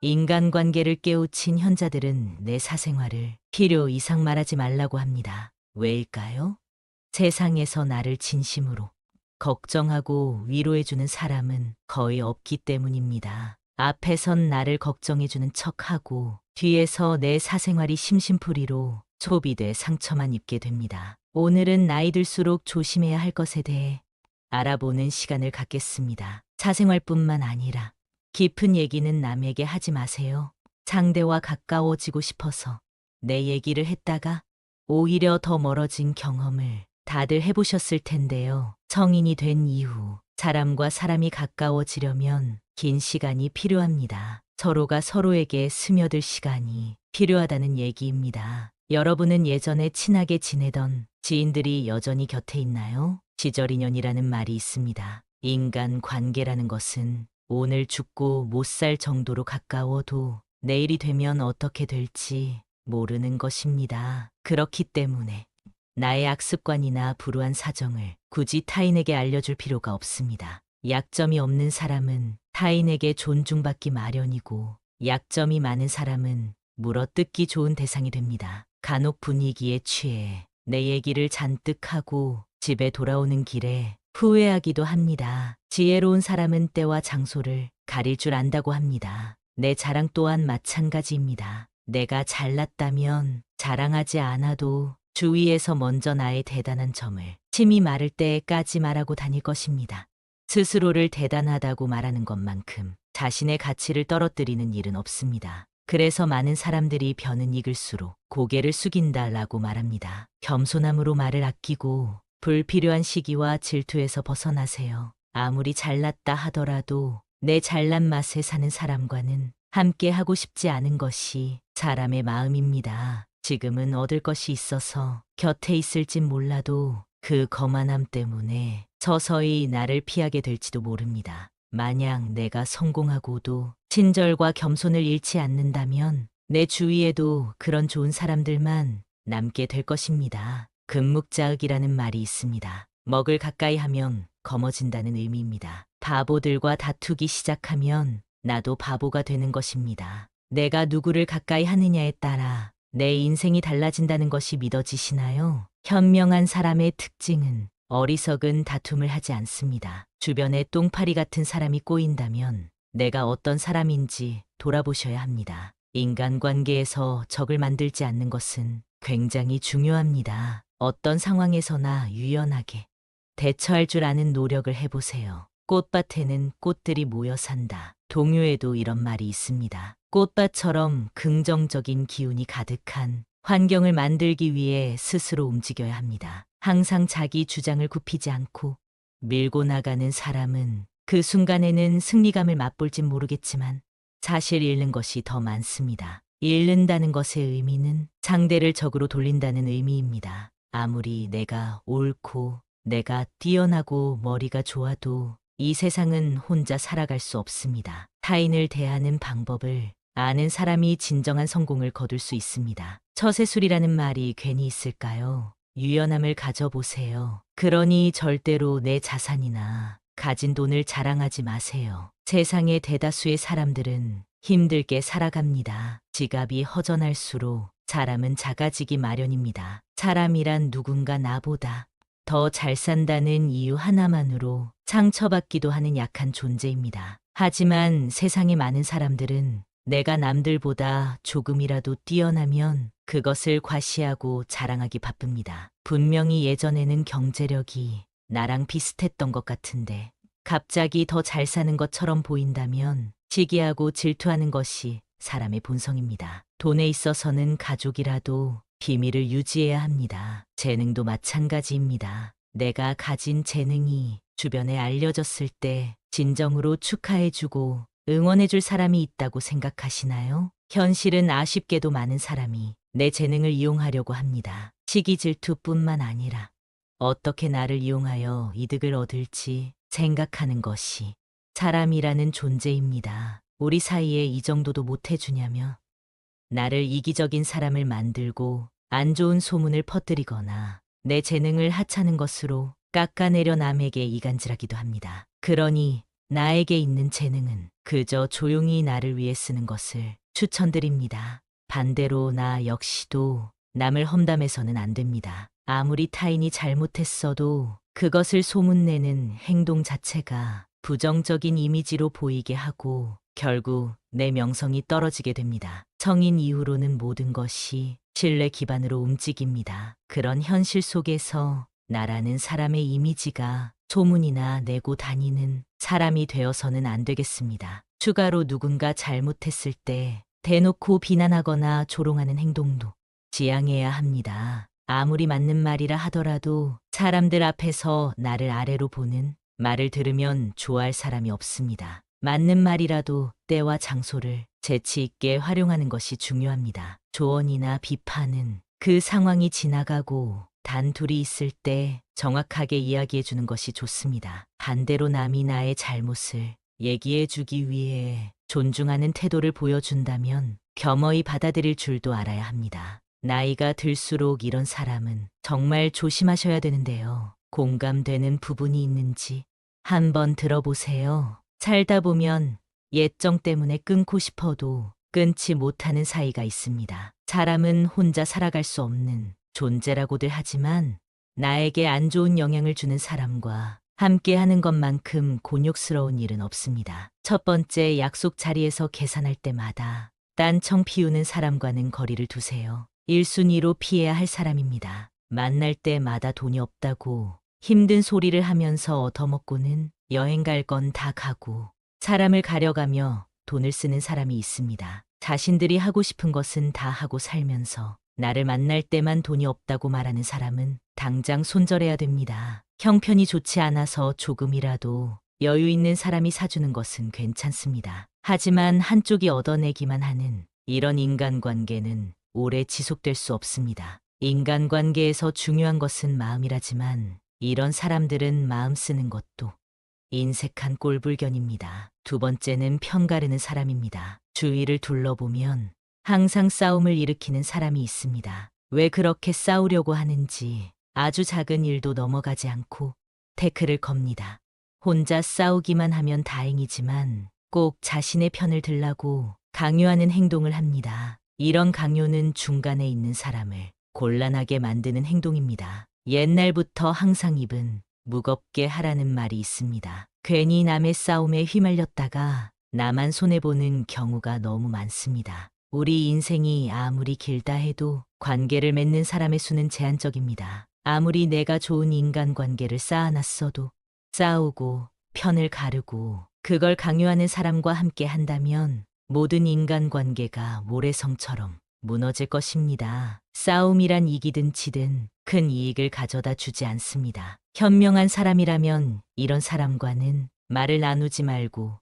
인간관계를 깨우친 현자들은 내 사생활을 필요 이상 말하지 말라고 합니다. 왜일까요? 세상에서 나를 진심으로 걱정하고 위로해주는 사람은 거의 없기 때문입니다. 앞에선 나를 걱정해주는 척하고 뒤에서 내 사생활이 심심풀이로 소비돼 상처만 입게 됩니다. 오늘은 나이 들수록 조심해야 할 것에 대해 알아보는 시간을 갖겠습니다. 사생활뿐만 아니라 깊은 얘기는 남에게 하지 마세요. 상대와 가까워지고 싶어서 내 얘기를 했다가 오히려 더 멀어진 경험을 다들 해보셨을 텐데요. 성인이 된 이후 사람과 사람이 가까워지려면 긴 시간이 필요합니다. 서로가 서로에게 스며들 시간이 필요하다는 얘기입니다. 여러분은 예전에 친하게 지내던 지인들이 여전히 곁에 있나요? 시절 인연이라는 말이 있습니다. 인간 관계라는 것은 오늘 죽고 못 살 정도로 가까워도 내일이 되면 어떻게 될지 모르는 것입니다. 그렇기 때문에 나의 악습관이나 불우한 사정을 굳이 타인에게 알려줄 필요가 없습니다. 약점이 없는 사람은 타인에게 존중받기 마련이고 약점이 많은 사람은 물어뜯기 좋은 대상이 됩니다. 간혹 분위기에 취해 내 얘기를 잔뜩 하고 집에 돌아오는 길에 후회하기도 합니다. 지혜로운 사람은 때와 장소를 가릴 줄 안다고 합니다. 내 자랑 또한 마찬가지입니다. 내가 잘났다면 자랑하지 않아도 주위에서 먼저 나의 대단한 점을 침이 마를 때까지 말하고 다닐 것입니다. 스스로를 대단하다고 말하는 것만큼 자신의 가치를 떨어뜨리는 일은 없습니다. 그래서 많은 사람들이 벼는 익을수록 고개를 숙인다라고 말합니다. 겸손함으로 말을 아끼고 불필요한 시기와 질투에서 벗어나세요. 아무리 잘났다 하더라도 내 잘난 맛에 사는 사람과는 함께 하고 싶지 않은 것이 사람의 마음입니다. 지금은 얻을 것이 있어서 곁에 있을진 몰라도 그 거만함 때문에 서서히 나를 피하게 될지도 모릅니다. 만약 내가 성공하고도 친절과 겸손을 잃지 않는다면 내 주위에도 그런 좋은 사람들만 남게 될 것입니다. 금묵자흑이라는 말이 있습니다. 먹을 가까이 하면 검어진다는 의미입니다. 바보들과 다투기 시작하면 나도 바보가 되는 것입니다. 내가 누구를 가까이 하느냐에 따라 내 인생이 달라진다는 것이 믿어지시나요? 현명한 사람의 특징은 어리석은 다툼을 하지 않습니다. 주변에 똥파리 같은 사람이 꼬인다면 내가 어떤 사람인지 돌아보셔야 합니다. 인간관계에서 적을 만들지 않는 것은 굉장히 중요합니다. 어떤 상황에서나 유연하게 대처할 줄 아는 노력을 해보세요. 꽃밭에는 꽃들이 모여 산다. 동요에도 이런 말이 있습니다. 꽃밭처럼 긍정적인 기운이 가득한 환경을 만들기 위해 스스로 움직여야 합니다. 항상 자기 주장을 굽히지 않고 밀고 나가는 사람은 그 순간에는 승리감을 맛볼진 모르겠지만 사실 잃는 것이 더 많습니다. 잃는다는 것의 의미는 상대를 적으로 돌린다는 의미입니다. 아무리 내가 옳고 내가 뛰어나고 머리가 좋아도 이 세상은 혼자 살아갈 수 없습니다. 타인을 대하는 방법을 아는 사람이 진정한 성공을 거둘 수 있습니다. 처세술이라는 말이 괜히 있을까요? 유연함을 가져보세요. 그러니 절대로 내 자산이나 가진 돈을 자랑하지 마세요. 세상의 대다수의 사람들은 힘들게 살아갑니다. 지갑이 허전할수록 사람은 작아지기 마련입니다. 사람이란 누군가 나보다 더 잘 산다는 이유 하나만으로 상처받기도 하는 약한 존재입니다. 하지만 세상의 많은 사람들은 내가 남들보다 조금이라도 뛰어나면 그것을 과시하고 자랑하기 바쁩니다. 분명히 예전에는 경제력이 나랑 비슷했던 것 같은데 갑자기 더 잘 사는 것처럼 보인다면 시기하고 질투하는 것이 사람의 본성입니다. 돈에 있어서는 가족이라도 비밀을 유지해야 합니다. 재능도 마찬가지입니다. 내가 가진 재능이 주변에 알려졌을 때 진정으로 축하해주고 응원해줄 사람이 있다고 생각하시나요? 현실은 아쉽게도 많은 사람이 내 재능을 이용하려고 합니다. 시기 질투뿐만 아니라 어떻게 나를 이용하여 이득을 얻을지 생각하는 것이 사람이라는 존재입니다. 우리 사이에 이 정도도 못해주냐며 나를 이기적인 사람을 만들고 안 좋은 소문을 퍼뜨리거나 내 재능을 하찮은 것으로 깎아내려 남에게 이간질하기도 합니다. 그러니 나에게 있는 재능은 그 그저 조용히 나를 위해 쓰는 것을 추천드립니다. 반대로 나 역시도 남을 험담해서는 안 됩니다. 아무리 타인이 잘못했어도 그것을 소문내는 행동 자체가 부정적인 이미지로 보이게 하고 결국 내 명성이 떨어지게 됩니다. 성인 이후로는 모든 것이 신뢰 기반으로 움직입니다. 그런 현실 속에서 나라는 사람의 이미지가 소문이나 내고 다니는 사람이 되어서는 안 되겠습니다. 추가로 누군가 잘못했을 때 대놓고 비난하거나 조롱하는 행동도 지양해야 합니다. 아무리 맞는 말이라 하더라도 사람들 앞에서 나를 아래로 보는 말을 들으면 좋아할 사람이 없습니다. 맞는 말이라도 때와 장소를 재치 있게 활용하는 것이 중요합니다. 조언이나 비판은 그 상황이 지나가고 단둘이 있을 때 정확하게 이야기해 주는 것이 좋습니다. 반대로 남이 나의 잘못을 얘기해 주기 위해 존중하는 태도를 보여준다면 겸허히 받아들일 줄도 알아야 합니다. 나이가 들수록 이런 사람은 정말 조심하셔야 되는데요. 공감되는 부분이 있는지 한번 들어보세요. 살다 보면 예정 때문에 끊고 싶어도 끊지 못하는 사이가 있습니다. 사람은 혼자 살아갈 수 없는 존재라고들 하지만 나에게 안 좋은 영향을 주는 사람과 함께 하는 것만큼 곤욕스러운 일은 없습니다. 첫 번째, 약속 자리에서 계산할 때마다 딴청 피우는 사람과는 거리를 두세요. 1순위로 피해야 할 사람입니다. 만날 때마다 돈이 없다고 힘든 소리를 하면서 얻어먹고는 여행 갈 건 다 가고 사람을 가려가며 돈을 쓰는 사람이 있습니다. 자신들이 하고 싶은 것은 다 하고 살면서 나를 만날 때만 돈이 없다고 말하는 사람은 당장 손절해야 됩니다. 형편이 좋지 않아서 조금이라도 여유 있는 사람이 사주는 것은 괜찮습니다. 하지만 한쪽이 얻어내기만 하는 이런 인간관계는 오래 지속될 수 없습니다. 인간관계에서 중요한 것은 마음이라지만 이런 사람들은 마음 쓰는 것도 인색한 꼴불견입니다. 두 번째는 편가르는 사람입니다. 주위를 둘러보면 항상 싸움을 일으키는 사람이 있습니다. 왜 그렇게 싸우려고 하는지 아주 작은 일도 넘어가지 않고 태클을 겁니다. 혼자 싸우기만 하면 다행이지만 꼭 자신의 편을 들라고 강요하는 행동을 합니다. 이런 강요는 중간에 있는 사람을 곤란하게 만드는 행동입니다. 옛날부터 항상 입은 무겁게 하라는 말이 있습니다. 괜히 남의 싸움에 휘말렸다가 나만 손해보는 경우가 너무 많습니다. 우리 인생이 아무리 길다 해도 관계를 맺는 사람의 수는 제한적입니다. 아무리 내가 좋은 인간관계를 쌓아놨어도 싸우고 편을 가르고 그걸 강요하는 사람과 함께 한다면 모든 인간관계가 모래성처럼 무너질 것입니다. 싸움이란 이기든 지든 큰 이익을 가져다 주지 않습니다. 현명한 사람이라면 이런 사람과는 말을 나누지 말고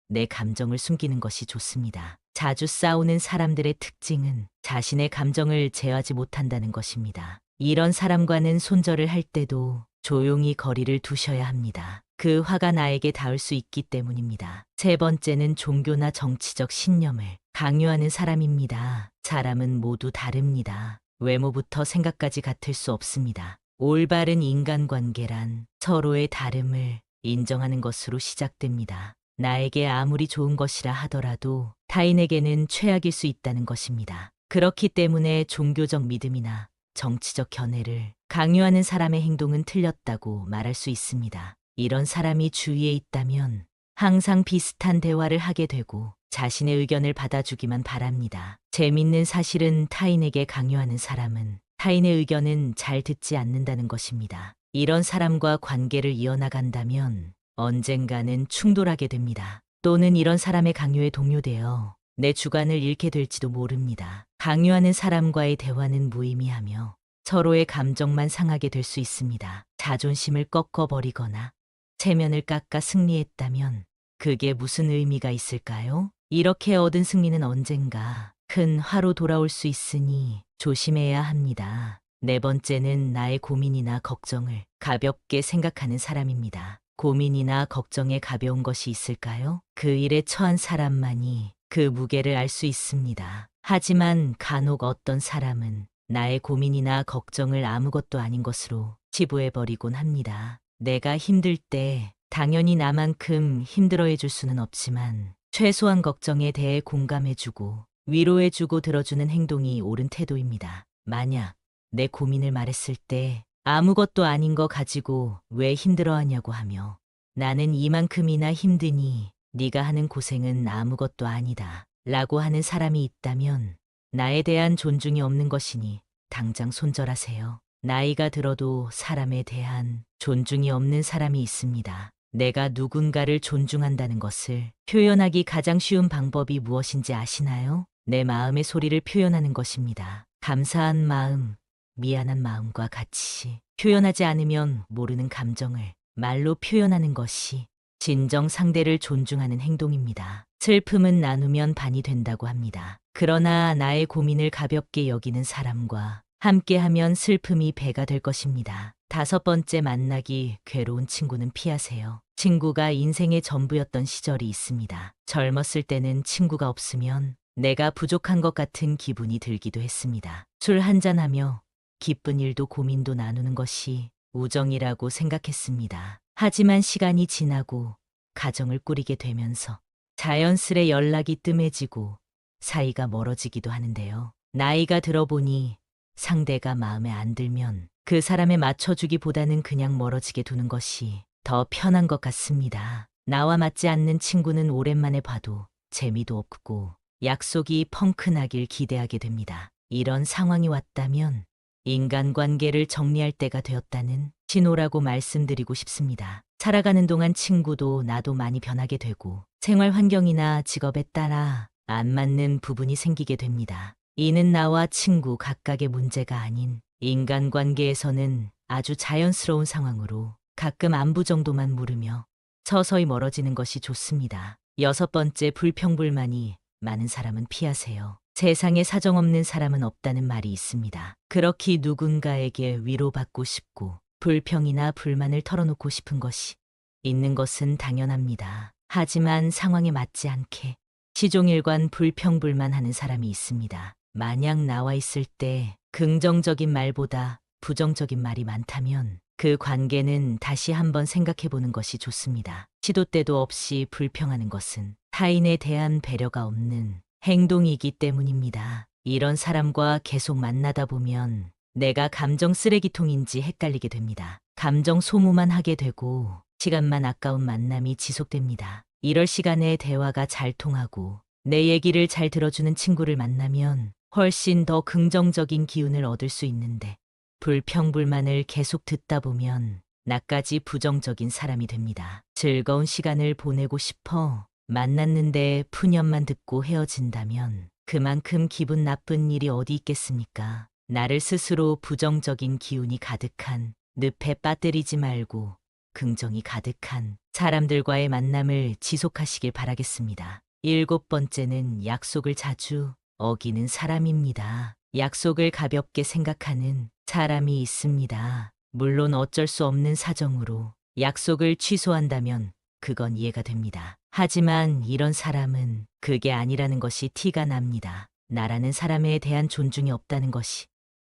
내 감정을 숨기는 것이 좋습니다. 자주 싸우는 사람들의 특징은 자신의 감정을 제어하지 못한다는 것입니다. 이런 사람과는 손절을 할 때도 조용히 거리를 두셔야 합니다. 그 화가 나에게 닿을 수 있기 때문입니다. 세 번째는 종교나 정치적 신념을 강요하는 사람입니다. 사람은 모두 다릅니다. 외모부터 생각까지 같을 수 없습니다. 올바른 인간관계란 서로의 다름을 인정하는 것으로 시작됩니다. 나에게 아무리 좋은 것이라 하더라도 타인에게는 최악일 수 있다는 것입니다. 그렇기 때문에 종교적 믿음이나 정치적 견해를 강요하는 사람의 행동은 틀렸다고 말할 수 있습니다. 이런 사람이 주위에 있다면 항상 비슷한 대화를 하게 되고 자신의 의견을 받아주기만 바랍니다. 재밌는 사실은 타인에게 강요하는 사람은 타인의 의견은 잘 듣지 않는다는 것입니다. 이런 사람과 관계를 이어나간다면 언젠가는 충돌하게 됩니다. 또는 이런 사람의 강요에 동요되어 내 주관을 잃게 될지도 모릅니다. 강요하는 사람과의 대화는 무의미하며 서로의 감정만 상하게 될 수 있습니다. 자존심을 꺾어버리거나 체면을 깎아 승리했다면 그게 무슨 의미가 있을까요? 이렇게 얻은 승리는 언젠가 큰 화로 돌아올 수 있으니 조심해야 합니다. 네 번째는 나의 고민이나 걱정을 가볍게 생각하는 사람입니다. 고민이나 걱정에 가벼운 것이 있을까요? 그 일에 처한 사람만이 그 무게를 알 수 있습니다. 하지만 간혹 어떤 사람은 나의 고민이나 걱정을 아무것도 아닌 것으로 치부해버리곤 합니다. 내가 힘들 때 당연히 나만큼 힘들어해 줄 수는 없지만 최소한 걱정에 대해 공감해주고 위로해주고 들어주는 행동이 옳은 태도입니다. 만약 내 고민을 말했을 때 아무것도 아닌 거 가지고 왜 힘들어하냐고 하며 나는 이만큼이나 힘드니 네가 하는 고생은 아무것도 아니다 라고 하는 사람이 있다면 나에 대한 존중이 없는 것이니 당장 손절하세요. 나이가 들어도 사람에 대한 존중이 없는 사람이 있습니다. 내가 누군가를 존중한다는 것을 표현하기 가장 쉬운 방법이 무엇인지 아시나요? 내 마음의 소리를 표현하는 것입니다. 감사한 마음, 미안한 마음과 같이 표현하지 않으면 모르는 감정을 말로 표현하는 것이 진정 상대를 존중하는 행동입니다. 슬픔은 나누면 반이 된다고 합니다. 그러나 나의 고민을 가볍게 여기는 사람과 함께하면 슬픔이 배가 될 것입니다. 5번째, 만나기 괴로운 친구는 피하세요. 친구가 인생의 전부였던 시절이 있습니다. 젊었을 때는 친구가 없으면 내가 부족한 것 같은 기분이 들기도 했습니다. 술 한잔하며 기쁜 일도 고민도 나누는 것이 우정이라고 생각했습니다. 하지만 시간이 지나고 가정을 꾸리게 되면서 자연스레 연락이 뜸해지고 사이가 멀어지기도 하는데요. 나이가 들어보니 상대가 마음에 안 들면 그 사람에 맞춰주기보다는 그냥 멀어지게 두는 것이 더 편한 것 같습니다. 나와 맞지 않는 친구는 오랜만에 봐도 재미도 없고 약속이 펑크나길 기대하게 됩니다. 이런 상황이 왔다면 인간관계를 정리할 때가 되었다는 신호라고 말씀드리고 싶습니다. 살아가는 동안 친구도 나도 많이 변하게 되고 생활 환경이나 직업에 따라 안 맞는 부분이 생기게 됩니다. 이는 나와 친구 각각의 문제가 아닌 인간관계에서는 아주 자연스러운 상황으로 가끔 안부 정도만 물으며 서서히 멀어지는 것이 좋습니다. 6번째, 불평불만이 많은 사람은 피하세요. 세상에 사정없는 사람은 없다는 말이 있습니다. 그렇게 누군가에게 위로받고 싶고 불평이나 불만을 털어놓고 싶은 것이 있는 것은 당연합니다. 하지만 상황에 맞지 않게 시종일관 불평불만하는 사람이 있습니다. 만약 나와 있을 때 긍정적인 말보다 부정적인 말이 많다면 그 관계는 다시 한번 생각해 보는 것이 좋습니다. 시도 때도 없이 불평하는 것은 타인에 대한 배려가 없는 행동이기 때문입니다. 이런 사람과 계속 만나다 보면 내가 감정 쓰레기통인지 헷갈리게 됩니다. 감정 소모만 하게 되고 시간만 아까운 만남이 지속됩니다. 이럴 시간에 대화가 잘 통하고 내 얘기를 잘 들어주는 친구를 만나면 훨씬 더 긍정적인 기운을 얻을 수 있는데 불평불만을 계속 듣다 보면 나까지 부정적인 사람이 됩니다. 즐거운 시간을 보내고 싶어 만났는데 푸념만 듣고 헤어진다면 그만큼 기분 나쁜 일이 어디 있겠습니까? 나를 스스로 부정적인 기운이 가득한 늪에 빠뜨리지 말고 긍정이 가득한 사람들과의 만남을 지속하시길 바라겠습니다. 7번째는 약속을 자주 어기는 사람입니다. 약속을 가볍게 생각하는 사람이 있습니다. 물론 어쩔 수 없는 사정으로 약속을 취소한다면 그건 이해가 됩니다. 하지만 이런 사람은 그게 아니라는 것이 티가 납니다. 나라는 사람에 대한 존중이 없다는 것이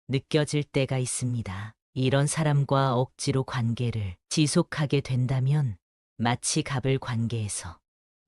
느껴질 때가 있습니다. 이런 사람과 억지로 관계를 지속하게 된다면 마치 갑을 관계에서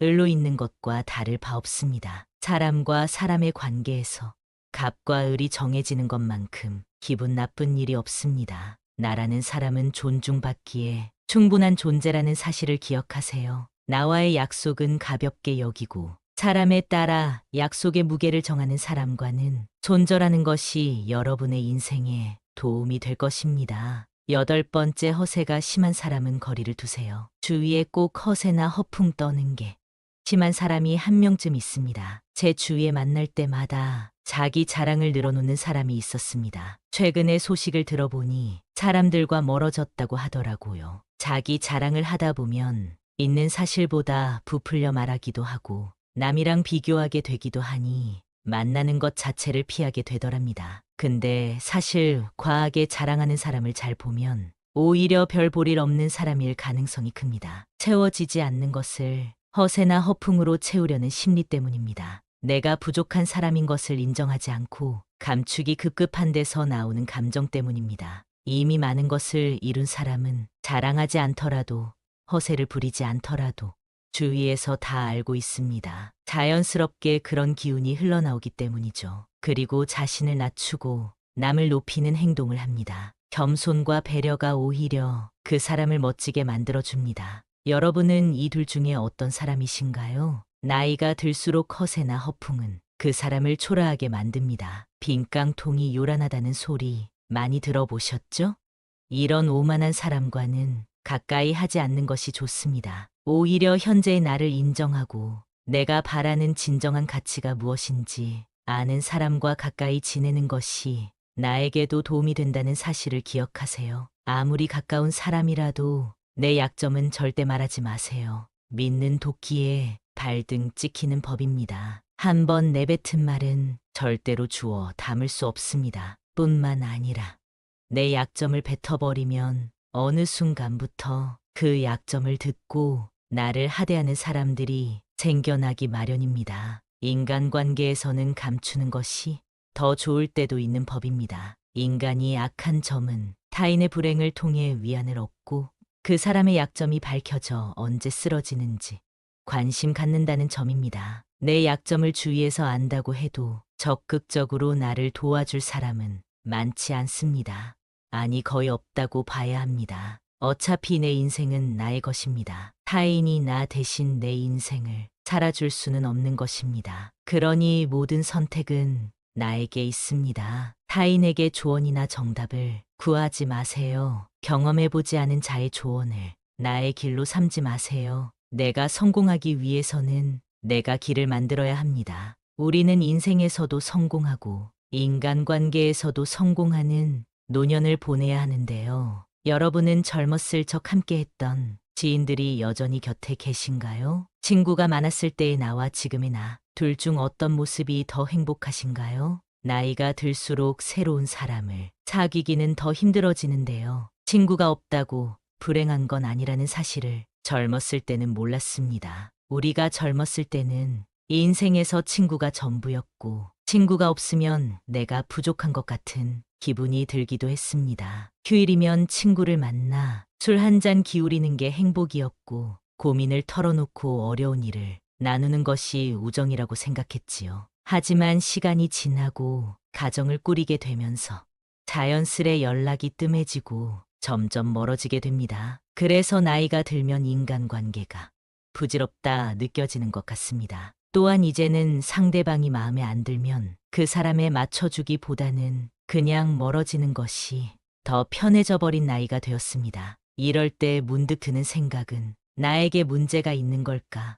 을로 있는 것과 다를 바 없습니다. 사람과 사람의 관계에서 갑과 을이 정해지는 것만큼 기분 나쁜 일이 없습니다. 나라는 사람은 존중받기에 충분한 존재라는 사실을 기억하세요. 나와의 약속은 가볍게 여기고 사람에 따라 약속의 무게를 정하는 사람과는 손절하는 것이 여러분의 인생에 도움이 될 것입니다. 8번째, 허세가 심한 사람은 거리를 두세요. 주위에 꼭 허세나 허풍 떠는 게 심한 사람이 한 명쯤 있습니다. 제 주위에 만날 때마다 자기 자랑을 늘어놓는 사람이 있었습니다. 최근에 소식을 들어보니 사람들과 멀어졌다고 하더라고요. 자기 자랑을 하다 보면 있는 사실보다 부풀려 말하기도 하고 남이랑 비교하게 되기도 하니 만나는 것 자체를 피하게 되더랍니다. 근데 사실 과하게 자랑하는 사람을 잘 보면 오히려 별 볼 일 없는 사람일 가능성이 큽니다. 채워지지 않는 것을 허세나 허풍으로 채우려는 심리 때문입니다. 내가 부족한 사람인 것을 인정하지 않고 감추기 급급한 데서 나오는 감정 때문입니다. 이미 많은 것을 이룬 사람은 자랑하지 않더라도 허세를 부리지 않더라도 주위에서 다 알고 있습니다. 자연스럽게 그런 기운이 흘러나오기 때문이죠. 그리고 자신을 낮추고 남을 높이는 행동을 합니다. 겸손과 배려가 오히려 그 사람을 멋지게 만들어줍니다. 여러분은 이 둘 중에 어떤 사람이신가요? 나이가 들수록 허세나 허풍은 그 사람을 초라하게 만듭니다. 빈깡통이 요란하다는 소리 많이 들어보셨죠? 이런 오만한 사람과는 가까이 하지 않는 것이 좋습니다. 오히려 현재의 나를 인정하고 내가 바라는 진정한 가치가 무엇인지 아는 사람과 가까이 지내는 것이 나에게도 도움이 된다는 사실을 기억하세요. 아무리 가까운 사람이라도 내 약점은 절대 말하지 마세요. 믿는 도끼에 발등 찍히는 법입니다. 한 번 내뱉은 말은 절대로 주워 담을 수 없습니다. 뿐만 아니라 내 약점을 뱉어버리면 어느 순간부터 그 약점을 듣고 나를 하대하는 사람들이 생겨나기 마련입니다. 인간관계에서는 감추는 것이 더 좋을 때도 있는 법입니다. 인간이 악한 점은 타인의 불행을 통해 위안을 얻고 그 사람의 약점이 밝혀져 언제 쓰러지는지 관심 갖는다는 점입니다. 내 약점을 주위에서 안다고 해도 적극적으로 나를 도와줄 사람은 많지 않습니다. 아니, 거의 없다고 봐야 합니다. 어차피 내 인생은 나의 것입니다. 타인이 나 대신 내 인생을 살아줄 수는 없는 것입니다. 그러니 모든 선택은 나에게 있습니다. 타인에게 조언이나 정답을 구하지 마세요. 경험해보지 않은 자의 조언을 나의 길로 삼지 마세요. 내가 성공하기 위해서는 내가 길을 만들어야 합니다. 우리는 인생에서도 성공하고 인간관계에서도 성공하는 노년을 보내야 하는데요. 여러분은 젊었을 적 함께했던 지인들이 여전히 곁에 계신가요? 친구가 많았을 때의 나와 지금의 나, 둘 중 어떤 모습이 더 행복하신가요? 나이가 들수록 새로운 사람을 사귀기는 더 힘들어지는데요. 친구가 없다고 불행한 건 아니라는 사실을 젊었을 때는 몰랐습니다. 우리가 젊었을 때는 인생에서 친구가 전부였고 친구가 없으면 내가 부족한 것 같은 기분이 들기도 했습니다. 휴일이면 친구를 만나 술 한 잔 기울이는 게 행복이었고 고민을 털어놓고 어려운 일을 나누는 것이 우정이라고 생각했지요. 하지만 시간이 지나고 가정을 꾸리게 되면서 자연스레 연락이 뜸해지고 점점 멀어지게 됩니다. 그래서 나이가 들면 인간관계가 부질없다 느껴지는 것 같습니다. 또한 이제는 상대방이 마음에 안 들면 그 사람에 맞춰주기보다는 그냥 멀어지는 것이 더 편해져 버린 나이가 되었습니다. 이럴 때 문득 드는 생각은 나에게 문제가 있는 걸까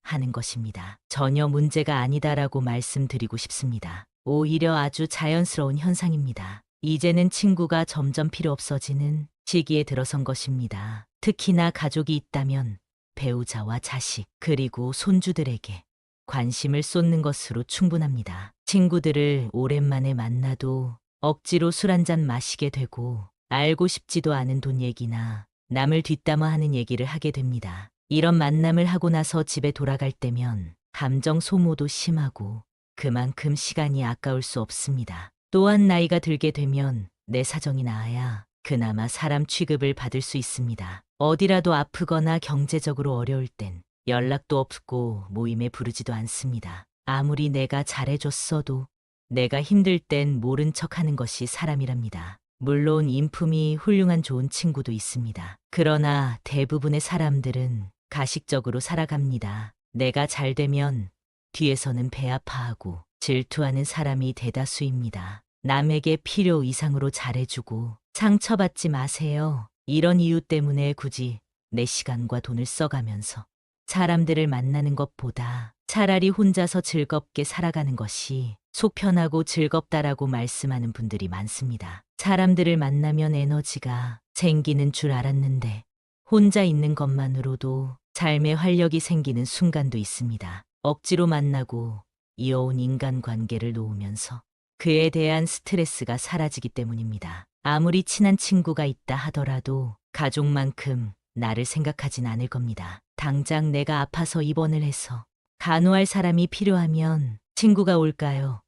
하는 것입니다. 전혀 문제가 아니다라고 말씀드리고 싶습니다. 오히려 아주 자연스러운 현상입니다. 이제는 친구가 점점 필요 없어지는 시기에 들어선 것입니다. 특히나 가족이 있다면 배우자와 자식 그리고 손주들에게 관심을 쏟는 것으로 충분합니다. 친구들을 오랜만에 만나도 억지로 술 한잔 마시게 되고 알고 싶지도 않은 돈 얘기나 남을 뒷담화하는 얘기를 하게 됩니다. 이런 만남을 하고 나서 집에 돌아갈 때면 감정 소모도 심하고 그만큼 시간이 아까울 수 없습니다. 또한 나이가 들게 되면 내 사정이 나아야 그나마 사람 취급을 받을 수 있습니다. 어디라도 아프거나 경제적으로 어려울 땐 연락도 없고 모임에 부르지도 않습니다. 아무리 내가 잘해줬어도 내가 힘들 땐 모른 척하는 것이 사람이랍니다. 물론 인품이 훌륭한 좋은 친구도 있습니다. 그러나 대부분의 사람들은 가식적으로 살아갑니다. 내가 잘 되면 뒤에서는 배 아파하고 질투하는 사람이 대다수입니다. 남에게 필요 이상으로 잘해주고 상처받지 마세요. 이런 이유 때문에 굳이 내 시간과 돈을 써가면서 사람들을 만나는 것보다 차라리 혼자서 즐겁게 살아가는 것이 속 편하고 즐겁다라고 말씀하는 분들이 많습니다. 사람들을 만나면 에너지가 생기는 줄 알았는데 혼자 있는 것만으로도 삶에 활력이 생기는 순간도 있습니다. 억지로 만나고 이어온 인간관계를 놓으면서 그에 대한 스트레스가 사라지기 때문입니다. 아무리 친한 친구가 있다 하더라도 가족만큼 나를 생각하진 않을 겁니다. 당장 내가 아파서 입원을 해서 간호할 사람이 필요하면 친구가 올까요?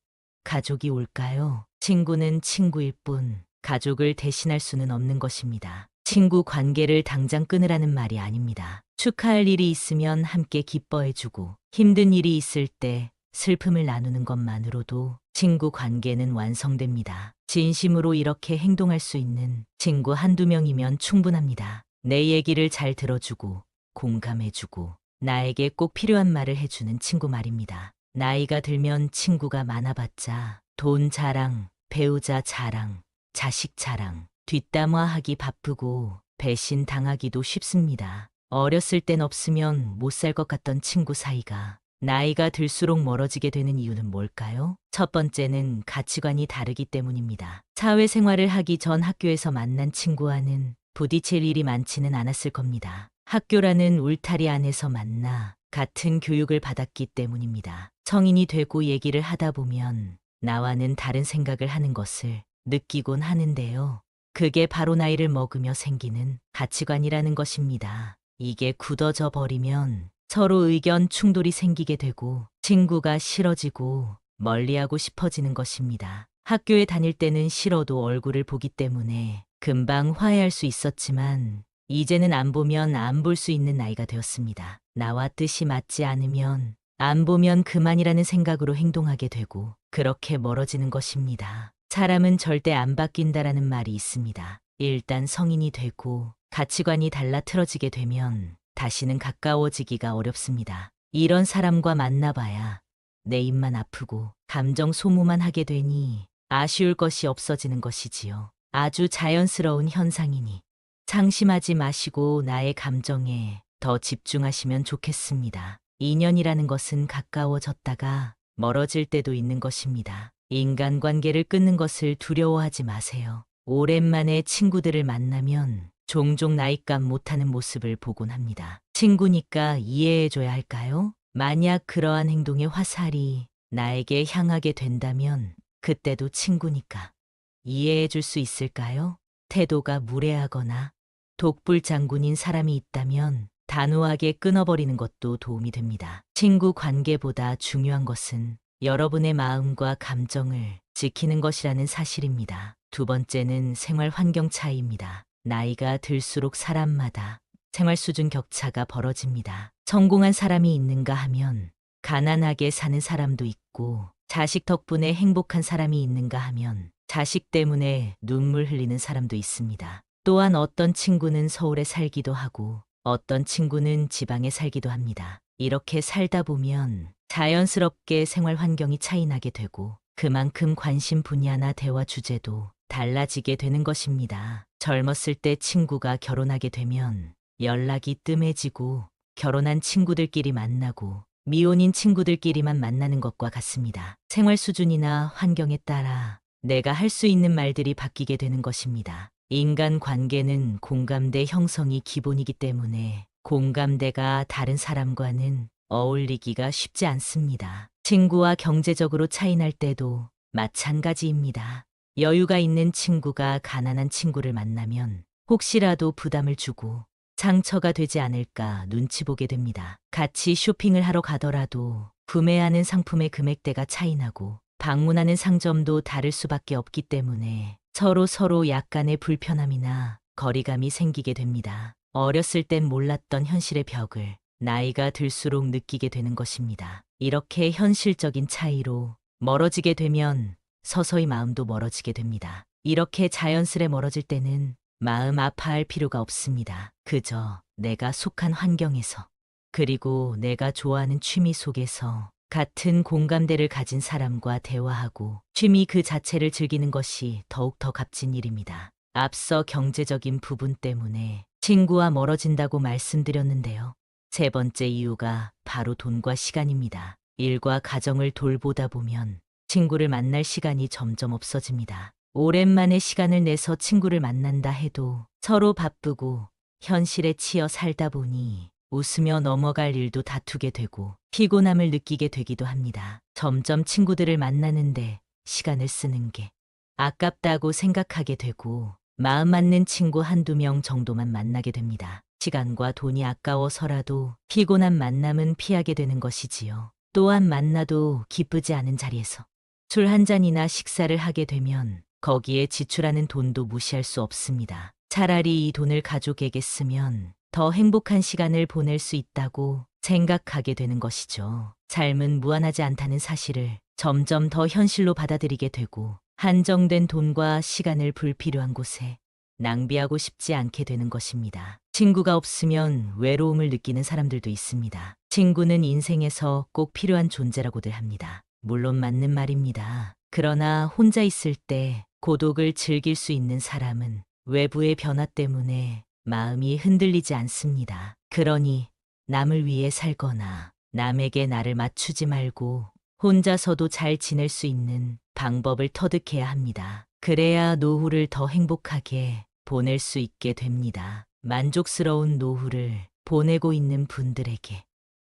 가족이 올까요? 친구는 친구일 뿐 가족을 대신할 수는 없는 것입니다. 친구 관계를 당장 끊으라는 말이 아닙니다. 축하할 일이 있으면 함께 기뻐해주고 힘든 일이 있을 때 슬픔을 나누는 것만으로도 친구 관계는 완성됩니다. 진심으로 이렇게 행동할 수 있는 친구 한두 명이면 충분합니다. 내 얘기를 잘 들어주고 공감해주고 나에게 꼭 필요한 말을 해주는 친구 말입니다. 나이가 들면 친구가 많아봤자 돈 자랑, 배우자 자랑, 자식 자랑, 뒷담화하기 바쁘고 배신 당하기도 쉽습니다. 어렸을 땐 없으면 못 살 것 같던 친구 사이가 나이가 들수록 멀어지게 되는 이유는 뭘까요? 첫 번째는 가치관이 다르기 때문입니다. 사회생활을 하기 전 학교에서 만난 친구와는 부딪힐 일이 많지는 않았을 겁니다. 학교라는 울타리 안에서 만나 같은 교육을 받았기 때문입니다. 성인이 되고 얘기를 하다 보면 나와는 다른 생각을 하는 것을 느끼곤 하는데요. 그게 바로 나이를 먹으며 생기는 가치관이라는 것입니다. 이게 굳어져 버리면 서로 의견 충돌이 생기게 되고 친구가 싫어지고 멀리하고 싶어지는 것입니다. 학교에 다닐 때는 싫어도 얼굴을 보기 때문에 금방 화해할 수 있었지만 이제는 안 보면 안 볼 수 있는 나이가 되었습니다. 나와 뜻이 맞지 않으면 안 보면 그만이라는 생각으로 행동하게 되고 그렇게 멀어지는 것입니다. 사람은 절대 안 바뀐다라는 말이 있습니다. 일단 성인이 되고 가치관이 달라 틀어지게 되면 다시는 가까워지기가 어렵습니다. 이런 사람과 만나봐야 내 입만 아프고 감정 소모만 하게 되니 아쉬울 것이 없어지는 것이지요. 아주 자연스러운 현상이니 상심하지 마시고 나의 감정에 더 집중하시면 좋겠습니다. 인연이라는 것은 가까워졌다가 멀어질 때도 있는 것입니다. 인간관계를 끊는 것을 두려워하지 마세요. 오랜만에 친구들을 만나면 종종 나이값 못하는 모습을 보곤 합니다. 친구니까 이해해줘야 할까요? 만약 그러한 행동의 화살이 나에게 향하게 된다면 그때도 친구니까 이해해줄 수 있을까요? 태도가 무례하거나 독불장군인 사람이 있다면 단호하게 끊어버리는 것도 도움이 됩니다. 친구 관계보다 중요한 것은 여러분의 마음과 감정을 지키는 것이라는 사실입니다. 두 번째는 생활 환경 차이입니다. 나이가 들수록 사람마다 생활 수준 격차가 벌어집니다. 성공한 사람이 있는가 하면 가난하게 사는 사람도 있고 자식 덕분에 행복한 사람이 있는가 하면 자식 때문에 눈물 흘리는 사람도 있습니다. 또한 어떤 친구는 서울에 살기도 하고 어떤 친구는 지방에 살기도 합니다. 이렇게 살다 보면 자연스럽게 생활 환경이 차이나게 되고 그만큼 관심 분야나 대화 주제도 달라지게 되는 것입니다. 젊었을 때 친구가 결혼하게 되면 연락이 뜸해지고 결혼한 친구들끼리 만나고 미혼인 친구들끼리만 만나는 것과 같습니다. 생활 수준이나 환경에 따라 내가 할 수 있는 말들이 바뀌게 되는 것입니다. 인간 관계는 공감대 형성이 기본이기 때문에 공감대가 다른 사람과는 어울리기가 쉽지 않습니다. 친구와 경제적으로 차이날 때도 마찬가지입니다. 여유가 있는 친구가 가난한 친구를 만나면 혹시라도 부담을 주고 상처가 되지 않을까 눈치 보게 됩니다. 같이 쇼핑을 하러 가더라도 구매하는 상품의 금액대가 차이나고 방문하는 상점도 다를 수밖에 없기 때문에 서로 약간의 불편함이나 거리감이 생기게 됩니다. 어렸을 땐 몰랐던 현실의 벽을 나이가 들수록 느끼게 되는 것입니다. 이렇게 현실적인 차이로 멀어지게 되면 서서히 마음도 멀어지게 됩니다. 이렇게 자연스레 멀어질 때는 마음 아파할 필요가 없습니다. 그저 내가 속한 환경에서 그리고 내가 좋아하는 취미 속에서 같은 공감대를 가진 사람과 대화하고 취미 그 자체를 즐기는 것이 더욱더 값진 일입니다. 앞서 경제적인 부분 때문에 친구와 멀어진다고 말씀드렸는데요. 세 번째 이유가 바로 돈과 시간입니다. 일과 가정을 돌보다 보면 친구를 만날 시간이 점점 없어집니다. 오랜만에 시간을 내서 친구를 만난다 해도 서로 바쁘고 현실에 치여 살다 보니 웃으며 넘어갈 일도 다투게 되고 피곤함을 느끼게 되기도 합니다. 점점 친구들을 만나는데 시간을 쓰는 게 아깝다고 생각하게 되고 마음 맞는 친구 한두 명 정도만 만나게 됩니다. 시간과 돈이 아까워서라도 피곤한 만남은 피하게 되는 것이지요. 또한 만나도 기쁘지 않은 자리에서 술 한 잔이나 식사를 하게 되면 거기에 지출하는 돈도 무시할 수 없습니다. 차라리 이 돈을 가족에게 쓰면 더 행복한 시간을 보낼 수 있다고 생각하게 되는 것이죠. 삶은 무한하지 않다는 사실을 점점 더 현실로 받아들이게 되고 한정된 돈과 시간을 불필요한 곳에 낭비하고 싶지 않게 되는 것입니다. 친구가 없으면 외로움을 느끼는 사람들도 있습니다. 친구는 인생에서 꼭 필요한 존재라고들 합니다. 물론 맞는 말입니다. 그러나 혼자 있을 때 고독을 즐길 수 있는 사람은 외부의 변화 때문에 마음이 흔들리지 않습니다. 그러니 남을 위해 살거나 남에게 나를 맞추지 말고 혼자서도 잘 지낼 수 있는 방법을 터득해야 합니다. 그래야 노후를 더 행복하게 보낼 수 있게 됩니다. 만족스러운 노후를 보내고 있는 분들에게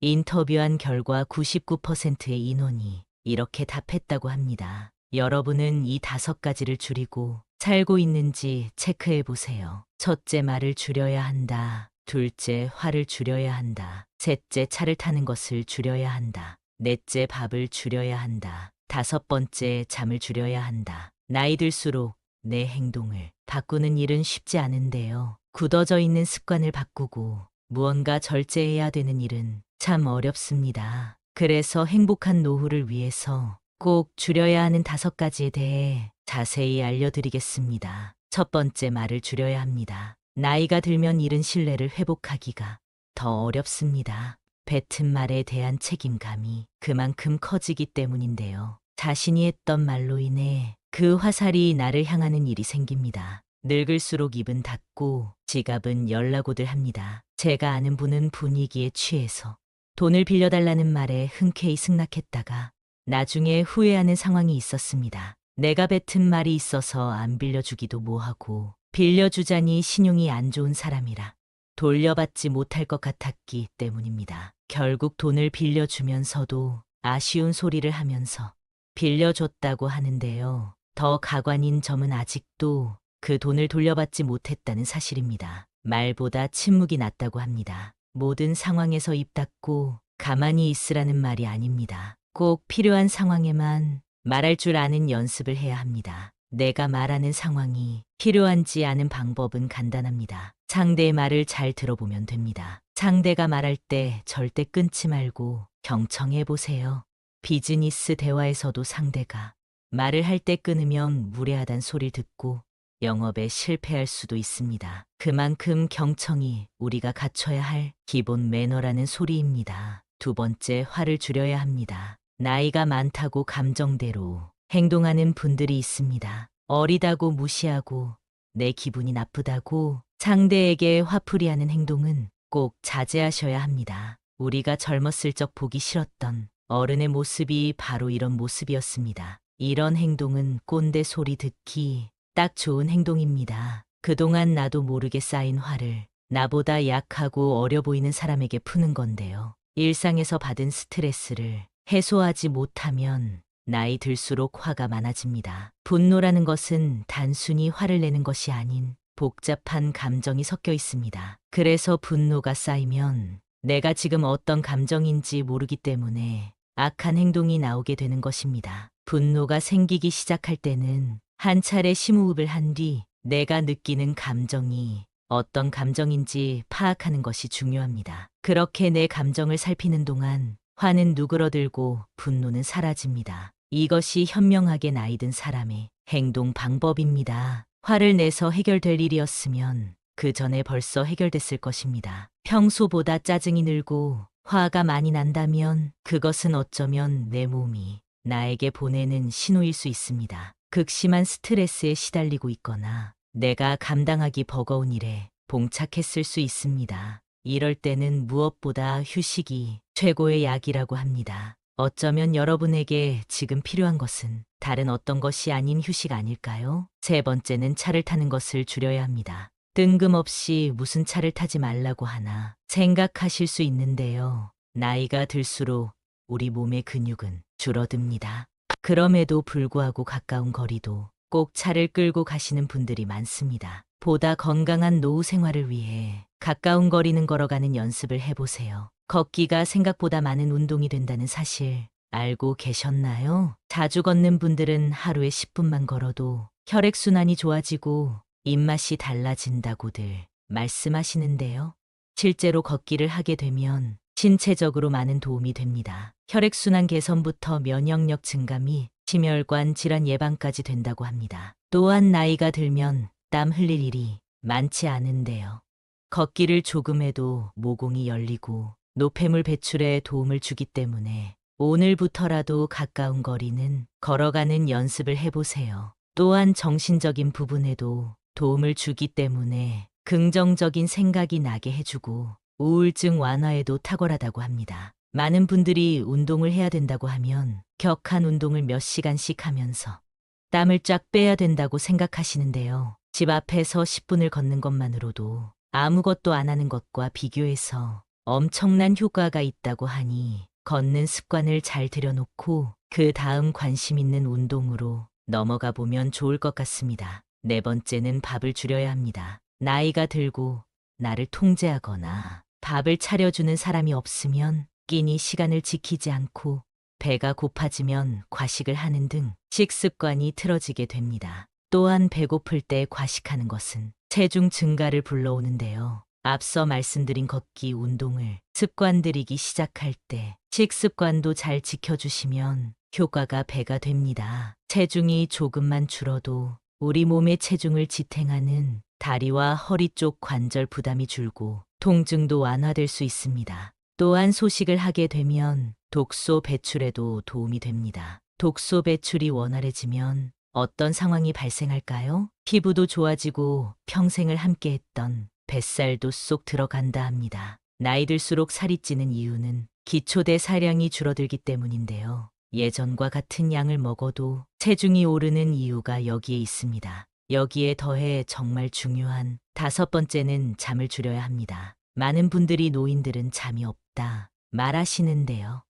인터뷰한 결과 99%의 인원이 이렇게 답했다고 합니다. 여러분은 이 5가지를 줄이고 살고 있는지 체크해 보세요. 첫째, 말을 줄여야 한다. 둘째, 화를 줄여야 한다. 셋째, 차를 타는 것을 줄여야 한다. 넷째, 밥을 줄여야 한다. 5번째, 잠을 줄여야 한다. 나이 들수록 내 행동을 바꾸는 일은 쉽지 않은데요. 굳어져 있는 습관을 바꾸고 무언가 절제해야 되는 일은 참 어렵습니다. 그래서 행복한 노후를 위해서 꼭 줄여야 하는 5가지에 대해 자세히 알려드리겠습니다. 첫 번째, 말을 줄여야 합니다. 나이가 들면 잃은 신뢰를 회복하기가 더 어렵습니다. 뱉은 말에 대한 책임감이 그만큼 커지기 때문인데요. 자신이 했던 말로 인해 그 화살이 나를 향하는 일이 생깁니다. 늙을수록 입은 닫고 지갑은 열라고들 합니다. 제가 아는 분은 분위기에 취해서 돈을 빌려달라는 말에 흔쾌히 승낙했다가 나중에 후회하는 상황이 있었습니다. 내가 뱉은 말이 있어서 안 빌려주기도 뭐하고 빌려주자니 신용이 안 좋은 사람이라 돌려받지 못할 것 같았기 때문입니다. 결국 돈을 빌려주면서도 아쉬운 소리를 하면서 빌려줬다고 하는데요. 더 가관인 점은 아직도 그 돈을 돌려받지 못했다는 사실입니다. 말보다 침묵이 낫다고 합니다. 모든 상황에서 입 닫고 가만히 있으라는 말이 아닙니다. 꼭 필요한 상황에만 말할 줄 아는 연습을 해야 합니다. 내가 말하는 상황이 필요한지 아는 방법은 간단합니다. 상대의 말을 잘 들어보면 됩니다. 상대가 말할 때 절대 끊지 말고 경청해 보세요. 비즈니스 대화에서도 상대가 말을 할 때 끊으면 무례하단 소리를 듣고 영업에 실패할 수도 있습니다. 그만큼 경청이 우리가 갖춰야 할 기본 매너라는 소리입니다. 두 번째, 화를 줄여야 합니다. 나이가 많다고 감정대로 행동하는 분들이 있습니다. 어리다고 무시하고 내 기분이 나쁘다고 상대에게 화풀이하는 행동은 꼭 자제하셔야 합니다. 우리가 젊었을 적 보기 싫었던 어른의 모습이 바로 이런 모습이었습니다. 이런 행동은 꼰대 소리 듣기 딱 좋은 행동입니다. 그동안 나도 모르게 쌓인 화를 나보다 약하고 어려 보이는 사람에게 푸는 건데요. 일상에서 받은 스트레스를 해소하지 못하면 나이 들수록 화가 많아집니다. 분노라는 것은 단순히 화를 내는 것이 아닌 복잡한 감정이 섞여 있습니다. 그래서 분노가 쌓이면 내가 지금 어떤 감정인지 모르기 때문에 악한 행동이 나오게 되는 것입니다. 분노가 생기기 시작할 때는 한 차례 심호흡을 한 뒤 내가 느끼는 감정이 어떤 감정인지 파악하는 것이 중요합니다. 그렇게 내 감정을 살피는 동안 화는 누그러들고 분노는 사라집니다. 이것이 현명하게 나이 든 사람의 행동 방법입니다. 화를 내서 해결될 일이었으면 그 전에 벌써 해결됐을 것입니다. 평소보다 짜증이 늘고 화가 많이 난다면 그것은 어쩌면 내 몸이 나에게 보내는 신호일 수 있습니다. 극심한 스트레스에 시달리고 있거나 내가 감당하기 버거운 일에 봉착했을 수 있습니다. 이럴 때는 무엇보다 휴식이 최고의 약이라고 합니다. 어쩌면 여러분에게 지금 필요한 것은 다른 어떤 것이 아닌 휴식 아닐까요? 세 번째는 차를 타는 것을 줄여야 합니다. 뜬금없이 무슨 차를 타지 말라고 하나 생각하실 수 있는데요. 나이가 들수록 우리 몸의 근육은 줄어듭니다. 그럼에도 불구하고 가까운 거리도 꼭 차를 끌고 가시는 분들이 많습니다. 보다 건강한 노후 생활을 위해 가까운 거리는 걸어가는 연습을 해보세요. 걷기가 생각보다 많은 운동이 된다는 사실 알고 계셨나요? 자주 걷는 분들은 하루에 10분만 걸어도 혈액순환이 좋아지고 입맛이 달라진다고들 말씀하시는데요. 실제로 걷기를 하게 되면 신체적으로 많은 도움이 됩니다. 혈액순환 개선부터 면역력 증가 및 심혈관 질환 예방까지 된다고 합니다. 또한 나이가 들면 땀 흘릴 일이 많지 않은데요. 걷기를 조금 해도 모공이 열리고 노폐물 배출에 도움을 주기 때문에 오늘부터라도 가까운 거리는 걸어가는 연습을 해보세요. 또한 정신적인 부분에도 도움을 주기 때문에 긍정적인 생각이 나게 해주고 우울증 완화에도 탁월하다고 합니다. 많은 분들이 운동을 해야 된다고 하면 격한 운동을 몇 시간씩 하면서 땀을 쫙 빼야 된다고 생각하시는데요. 집 앞에서 10분을 걷는 것만으로도 아무것도 안 하는 것과 비교해서 엄청난 효과가 있다고 하니 걷는 습관을 잘 들여놓고 그 다음 관심 있는 운동으로 넘어가 보면 좋을 것 같습니다. 네 번째는 밥을 줄여야 합니다. 나이가 들고 나를 통제하거나 밥을 차려주는 사람이 없으면 끼니 시간을 지키지 않고 배가 고파지면 과식을 하는 등 식습관이 틀어지게 됩니다. 또한 배고플 때 과식하는 것은 체중 증가를 불러오는데요. 앞서 말씀드린 걷기 운동을 습관들이기 시작할 때 식습관도 잘 지켜주시면 효과가 배가 됩니다. 체중이 조금만 줄어도 우리 몸의 체중을 지탱하는 다리와 허리 쪽 관절 부담이 줄고 통증도 완화될 수 있습니다. 또한 소식을 하게 되면 독소 배출에도 도움이 됩니다. 독소 배출이 원활해지면 어떤 상황이 발생할까요? 피부도 좋아지고 평생을 함께했던 뱃살도 쏙 들어간다 합니다. 나이 들수록 살이 찌는 이유는 기초대 사량이 줄어들기 때문인데요. 예전과 같은 양을 먹어도 체중이 오르는 이유가 여기에 있습니다. 여기에 더해 정말 중요한 다섯 번째는 잠을 줄여야 합니다. 많은 분들이 노인들은 잠이 없다 말하시는데요.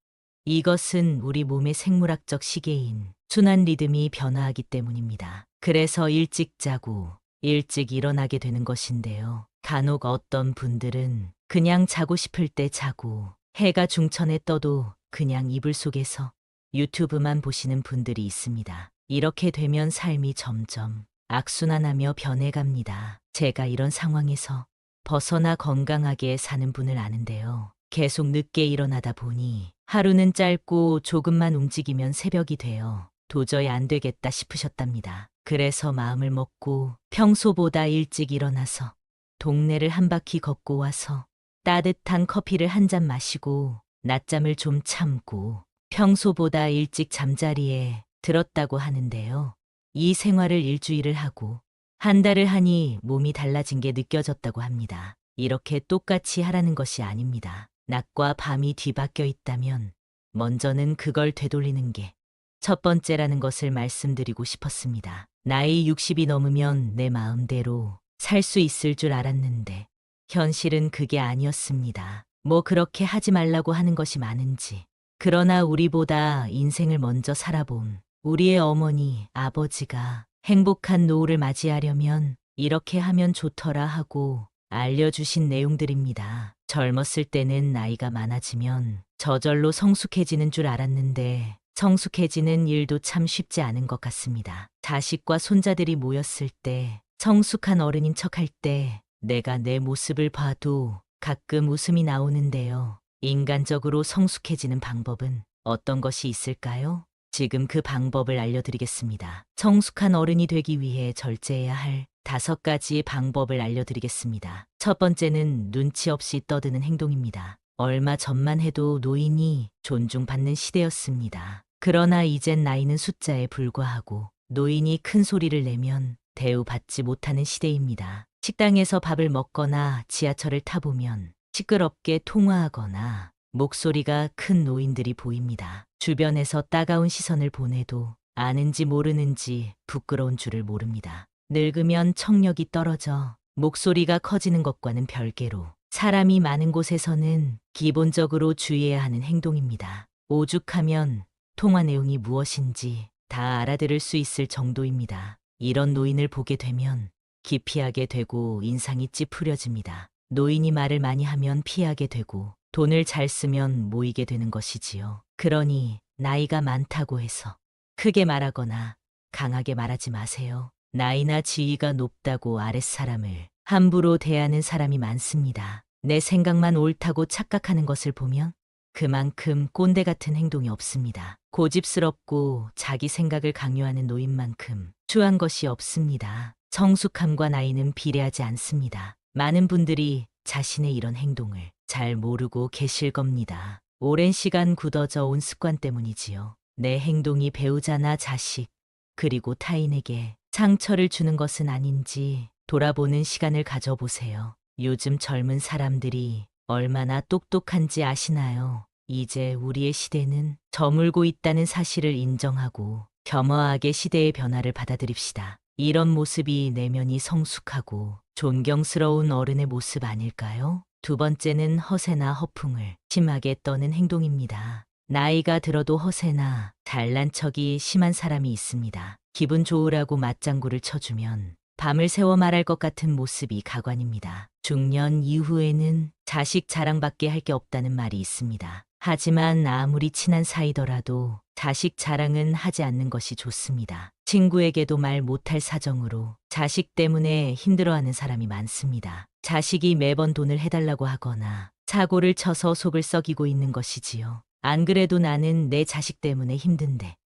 이것은 우리 몸의 생물학적 시계인 순환 리듬이 변화하기 때문입니다. 그래서 일찍 자고 일찍 일어나게 되는 것인데요. 간혹 어떤 분들은 그냥 자고 싶을 때 자고 해가 중천에 떠도 그냥 이불 속에서 유튜브만 보시는 분들이 있습니다. 이렇게 되면 삶이 점점 악순환하며 변해갑니다. 제가 이런 상황에서 벗어나 건강하게 사는 분을 아는데요. 계속 늦게 일어나다 보니 하루는 짧고 조금만 움직이면 새벽이 되어 도저히 안 되겠다 싶으셨답니다. 그래서 마음을 먹고 평소보다 일찍 일어나서 동네를 한 바퀴 걷고 와서 따뜻한 커피를 한 잔 마시고 낮잠을 좀 참고 평소보다 일찍 잠자리에 들었다고 하는데요. 이 생활을 일주일을 하고 한 달을 하니 몸이 달라진 게 느껴졌다고 합니다. 이렇게 똑같이 하라는 것이 아닙니다. 낮과 밤이 뒤바뀌어 있다면 먼저는 그걸 되돌리는 게 첫 번째라는 것을 말씀드리고 싶었습니다. 나이 60이 넘으면 내 마음대로 살 수 있을 줄 알았는데 현실은 그게 아니었습니다. 뭐 그렇게 하지 말라고 하는 것이 많은지. 그러나 우리보다 인생을 먼저 살아본 우리의 어머니, 아버지가 행복한 노후를 맞이하려면 이렇게 하면 좋더라 하고 알려주신 내용들입니다. 젊었을 때는 나이가 많아지면 저절로 성숙해지는 줄 알았는데 성숙해지는 일도 참 쉽지 않은 것 같습니다. 자식과 손자들이 모였을 때 성숙한 어른인 척할 때 내가 내 모습을 봐도 가끔 웃음이 나오는데요. 인간적으로 성숙해지는 방법은 어떤 것이 있을까요? 지금 그 방법을 알려드리겠습니다. 성숙한 어른이 되기 위해 절제해야 할 5가지 방법을 알려드리겠습니다. 첫 번째는 눈치 없이 떠드는 행동입니다. 얼마 전만 해도 노인이 존중받는 시대였습니다. 그러나 이젠 나이는 숫자에 불과하고 노인이 큰 소리를 내면 대우받지 못하는 시대입니다. 식당에서 밥을 먹거나 지하철을 타보면 시끄럽게 통화하거나 목소리가 큰 노인들이 보입니다. 주변에서 따가운 시선을 보내도 아는지 모르는지 부끄러운 줄을 모릅니다. 늙으면 청력이 떨어져 목소리가 커지는 것과는 별개로 사람이 많은 곳에서는 기본적으로 주의해야 하는 행동입니다. 오죽하면 통화 내용이 무엇인지 다 알아들을 수 있을 정도입니다. 이런 노인을 보게 되면 기피하게 되고 인상이 찌푸려집니다. 노인이 말을 많이 하면 피하게 되고 돈을 잘 쓰면 모이게 되는 것이지요. 그러니 나이가 많다고 해서 크게 말하거나 강하게 말하지 마세요. 나이나 지위가 높다고 아랫사람을 함부로 대하는 사람이 많습니다. 내 생각만 옳다고 착각하는 것을 보면 그만큼 꼰대 같은 행동이 없습니다. 고집스럽고 자기 생각을 강요하는 노인만큼 추한 것이 없습니다. 성숙함과 나이는 비례하지 않습니다. 많은 분들이 자신의 이런 행동을 잘 모르고 계실 겁니다. 오랜 시간 굳어져 온 습관 때문이지요. 내 행동이 배우자나 자식, 그리고 타인에게 상처를 주는 것은 아닌지 돌아보는 시간을 가져보세요. 요즘 젊은 사람들이 얼마나 똑똑한지 아시나요? 이제 우리의 시대는 저물고 있다는 사실을 인정하고 겸허하게 시대의 변화를 받아들입시다. 이런 모습이 내면이 성숙하고 존경스러운 어른의 모습 아닐까요? 두 번째는 허세나 허풍을 심하게 떠는 행동입니다. 나이가 들어도 허세나 잘난 척이 심한 사람이 있습니다. 기분 좋으라고 맞장구를 쳐주면 밤을 새워 말할 것 같은 모습이 가관입니다. 중년 이후에는 자식 자랑밖에 할 게 없다는 말이 있습니다. 하지만 아무리 친한 사이더라도 자식 자랑은 하지 않는 것이 좋습니다. 친구에게도 말 못할 사정으로 자식 때문에 힘들어하는 사람이 많습니다. 자식이 매번 돈을 해달라고 하거나 사고를 쳐서 속을 썩이고 있는 것이지요. 안 그래도 나는 내 자식 때문에 힘든데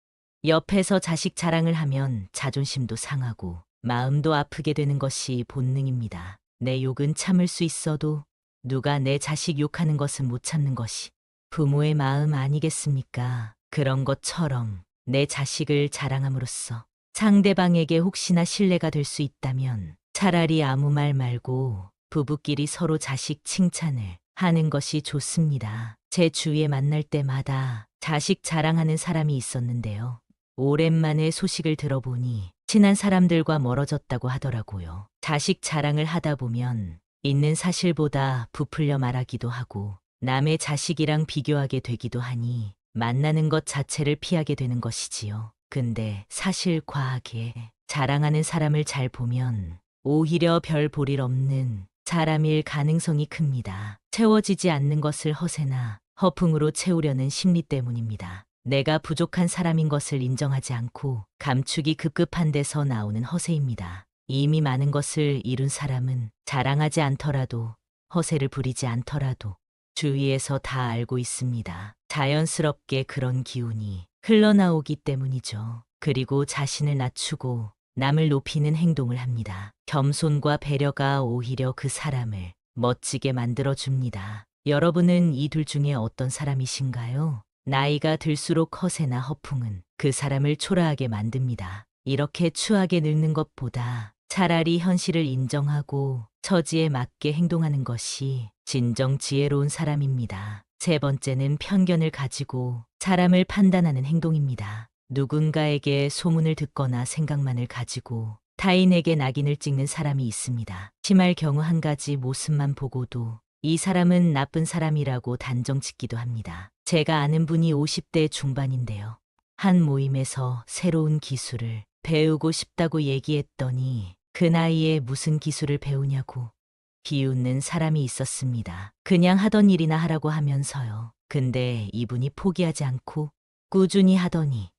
옆에서 자식 자랑을 하면 자존심도 상하고 마음도 아프게 되는 것이 본능입니다. 내 욕은 참을 수 있어도 누가 내 자식 욕하는 것은 못 참는 것이 부모의 마음 아니겠습니까? 그런 것처럼 내 자식을 자랑함으로써 상대방에게 혹시나 신뢰가 될 수 있다면 차라리 아무 말 말고 부부끼리 서로 자식 칭찬을 하는 것이 좋습니다. 제 주위에 만날 때마다 자식 자랑하는 사람이 있었는데요. 오랜만에 소식을 들어보니 친한 사람들과 멀어졌다고 하더라고요. 자식 자랑을 하다 보면 있는 사실보다 부풀려 말하기도 하고 남의 자식이랑 비교하게 되기도 하니 만나는 것 자체를 피하게 되는 것이지요. 근데 사실 과하게 자랑하는 사람을 잘 보면 오히려 별 볼 일 없는 사람일 가능성이 큽니다. 채워지지 않는 것을 허세나 허풍으로 채우려는 심리 때문입니다. 내가 부족한 사람인 것을 인정하지 않고 감추기 급급한 데서 나오는 허세입니다. 이미 많은 것을 이룬 사람은 자랑하지 않더라도 허세를 부리지 않더라도 주위에서 다 알고 있습니다. 자연스럽게 그런 기운이 흘러나오기 때문이죠. 그리고 자신을 낮추고 남을 높이는 행동을 합니다. 겸손과 배려가 오히려 그 사람을 멋지게 만들어줍니다. 여러분은 이 둘 중에 어떤 사람이신가요? 나이가 들수록 허세나 허풍은 그 사람을 초라하게 만듭니다. 이렇게 추하게 늙는 것보다 차라리 현실을 인정하고 처지에 맞게 행동하는 것이 진정 지혜로운 사람입니다. 세 번째는 편견을 가지고 사람을 판단하는 행동입니다. 누군가에게 소문을 듣거나 생각만을 가지고 타인에게 낙인을 찍는 사람이 있습니다. 심할 경우 한 가지 모습만 보고도 이 사람은 나쁜 사람이라고 단정 짓기도 합니다. 제가 아는 분이 50대 중반인데요. 한 모임에서 새로운 기술을 배우고 싶다고 얘기했더니 그 나이에 무슨 기술을 배우냐고 비웃는 사람이 있었습니다. 그냥 하던 일이나 하라고 하면서요. 근데 이분이 포기하지 않고 꾸준히 하더니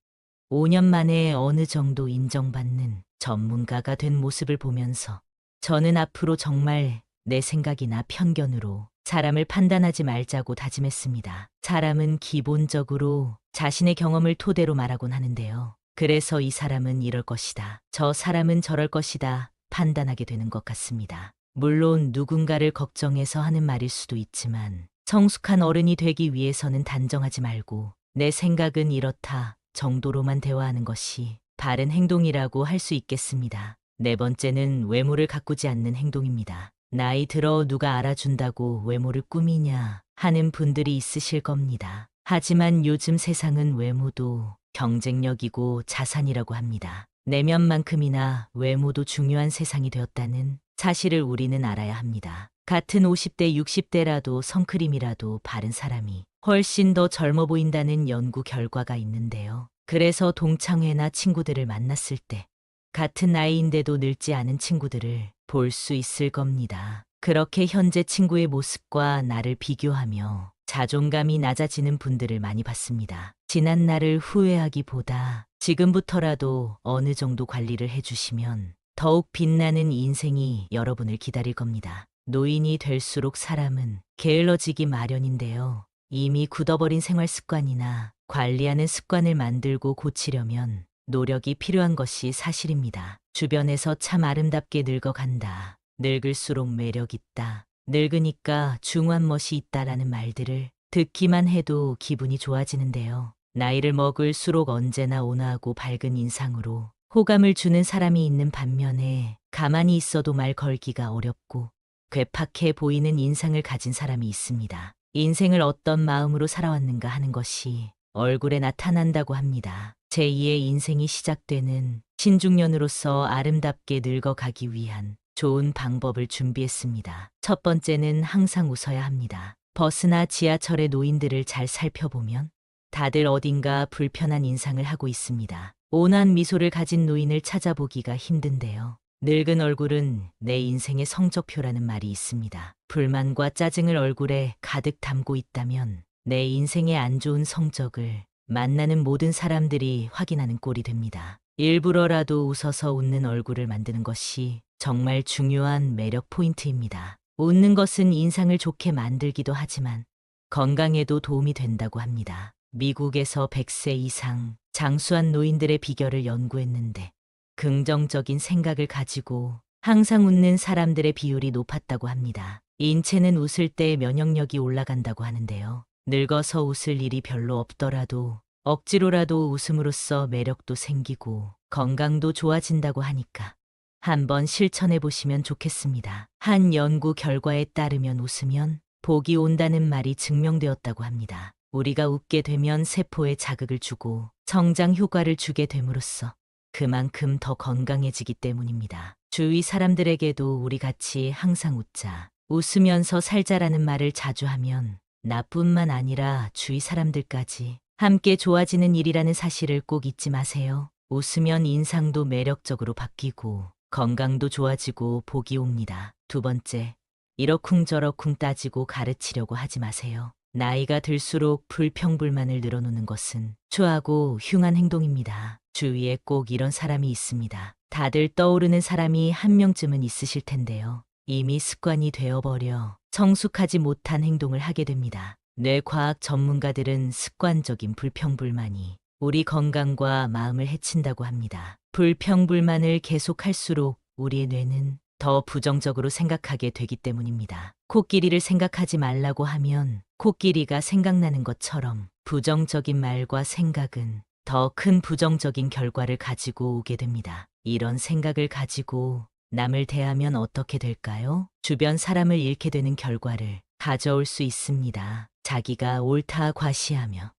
5년 만에 어느 정도 인정받는 전문가가 된 모습을 보면서 저는 앞으로 정말 내 생각이나 편견으로 사람을 판단하지 말자고 다짐했습니다. 사람은 기본적으로 자신의 경험을 토대로 말하곤 하는데요. 그래서 이 사람은 이럴 것이다, 저 사람은 저럴 것이다 판단하게 되는 것 같습니다. 물론 누군가를 걱정해서 하는 말일 수도 있지만 성숙한 어른이 되기 위해서는 단정하지 말고 내 생각은 이렇다 정도로만 대화하는 것이 바른 행동이라고 할 수 있겠습니다. 네 번째는 외모를 가꾸지 않는 행동입니다. 나이 들어 누가 알아준다고 외모를 꾸미냐 하는 분들이 있으실 겁니다. 하지만 요즘 세상은 외모도 경쟁력이고 자산이라고 합니다. 내면만큼이나 외모도 중요한 세상이 되었다는 사실을 우리는 알아야 합니다. 같은 50대, 60대라도 선크림이라도 바른 사람이 훨씬 더 젊어 보인다는 연구 결과가 있는데요. 그래서 동창회나 친구들을 만났을 때 같은 나이인데도 늙지 않은 친구들을 볼 수 있을 겁니다. 그렇게 현재 친구의 모습과 나를 비교하며 자존감이 낮아지는 분들을 많이 봤습니다. 지난 날을 후회하기보다 지금부터라도 어느 정도 관리를 해주시면 더욱 빛나는 인생이 여러분을 기다릴 겁니다. 노인이 될수록 사람은 게을러지기 마련인데요. 이미 굳어버린 생활 습관이나 관리하는 습관을 만들고 고치려면 노력이 필요한 것이 사실입니다. 주변에서 참 아름답게 늙어간다. 늙을수록 매력 있다. 늙으니까 중후한 멋이 있다라는 말들을 듣기만 해도 기분이 좋아지는데요. 나이를 먹을수록 언제나 온화하고 밝은 인상으로 호감을 주는 사람이 있는 반면에 가만히 있어도 말 걸기가 어렵고 괴팍해 보이는 인상을 가진 사람이 있습니다. 인생을 어떤 마음으로 살아왔는가 하는 것이 얼굴에 나타난다고 합니다. 제2의 인생이 시작되는 신중년으로서 아름답게 늙어가기 위한 좋은 방법을 준비했습니다. 첫 번째는 항상 웃어야 합니다. 버스나 지하철의 노인들을 잘 살펴보면 다들 어딘가 불편한 인상을 하고 있습니다. 온화한 미소를 가진 노인을 찾아보기가 힘든데요. 늙은 얼굴은 내 인생의 성적표라는 말이 있습니다. 불만과 짜증을 얼굴에 가득 담고 있다면 내 인생의 안 좋은 성적을 만나는 모든 사람들이 확인하는 꼴이 됩니다. 일부러라도 웃어서 웃는 얼굴을 만드는 것이 정말 중요한 매력 포인트입니다. 웃는 것은 인상을 좋게 만들기도 하지만 건강에도 도움이 된다고 합니다. 미국에서 100세 이상 장수한 노인들의 비결을 연구했는데 긍정적인 생각을 가지고 항상 웃는 사람들의 비율이 높았다고 합니다. 인체는 웃을 때 면역력이 올라간다고 하는데요. 늙어서 웃을 일이 별로 없더라도 억지로라도 웃음으로써 매력도 생기고 건강도 좋아진다고 하니까 한번 실천해 보시면 좋겠습니다. 한 연구 결과에 따르면 웃으면 복이 온다는 말이 증명되었다고 합니다. 우리가 웃게 되면 세포에 자극을 주고 성장 효과를 주게 됨으로써 그만큼 더 건강해지기 때문입니다. 주위 사람들에게도 우리 같이 항상 웃자, 웃으면서 살자라는 말을 자주 하면 나뿐만 아니라 주위 사람들까지 함께 좋아지는 일이라는 사실을 꼭 잊지 마세요. 웃으면 인상도 매력적으로 바뀌고 건강도 좋아지고 복이 옵니다. 두 번째, 이러쿵저러쿵 따지고 가르치려고 하지 마세요. 나이가 들수록 불평불만을 늘어놓는 것은 추하고 흉한 행동입니다. 주위에 꼭 이런 사람이 있습니다. 다들 떠오르는 사람이 한 명쯤은 있으실 텐데요. 이미 습관이 되어버려 성숙하지 못한 행동을 하게 됩니다. 뇌과학 전문가들은 습관적인 불평불만이 우리 건강과 마음을 해친다고 합니다. 불평불만을 계속할수록 우리의 뇌는 더 부정적으로 생각하게 되기 때문입니다. 코끼리를 생각하지 말라고 하면 코끼리가 생각나는 것처럼 부정적인 말과 생각은 더 큰 부정적인 결과를 가지고 오게 됩니다. 이런 생각을 가지고 남을 대하면 어떻게 될까요? 주변 사람을 잃게 되는 결과를 가져올 수 있습니다. 자기가 옳다 과시하며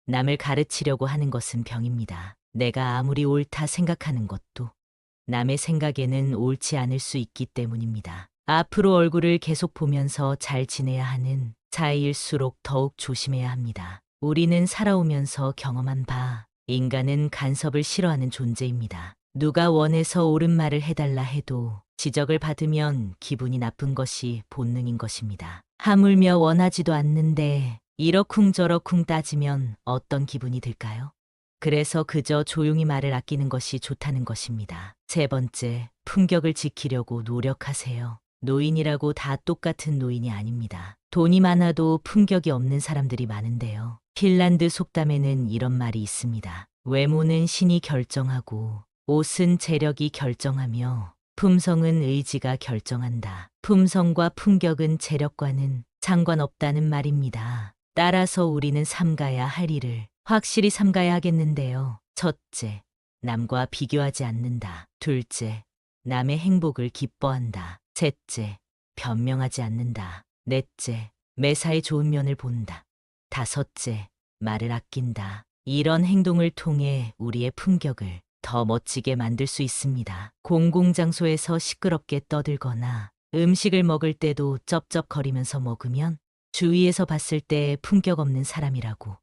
남을 가르치려고 하는 것은 병입니다. 내가 아무리 옳다 생각하는 것도 남의 생각에는 옳지 않을 수 있기 때문입니다. 앞으로 얼굴을 계속 보면서 잘 지내야 하는 자일수록 더욱 조심해야 합니다. 우리는 살아오면서 경험한 바, 인간은 간섭을 싫어하는 존재입니다. 누가 원해서 옳은 말을 해달라 해도 지적을 받으면 기분이 나쁜 것이 본능인 것입니다. 하물며 원하지도 않는데 이러쿵저러쿵 따지면 어떤 기분이 들까요? 그래서 그저 조용히 말을 아끼는 것이 좋다는 것입니다. 세 번째, 품격을 지키려고 노력하세요. 노인이라고 다 똑같은 노인이 아닙니다. 돈이 많아도 품격이 없는 사람들이 많은데요. 핀란드 속담에는 이런 말이 있습니다. 외모는 신이 결정하고 옷은 재력이 결정하며 품성은 의지가 결정한다. 품성과 품격은 재력과는 상관없다는 말입니다. 따라서 우리는 삼가야 할 일을 확실히 삼가야 하겠는데요. 첫째, 남과 비교하지 않는다. 둘째, 남의 행복을 기뻐한다. 셋째, 변명하지 않는다. 넷째, 매사에 좋은 면을 본다. 다섯째, 말을 아낀다. 이런 행동을 통해 우리의 품격을 더 멋지게 만들 수 있습니다. 공공장소에서 시끄럽게 떠들거나 음식을 먹을 때도 쩝쩝거리면서 먹으면 주위에서 봤을 때 품격 없는 사람이라고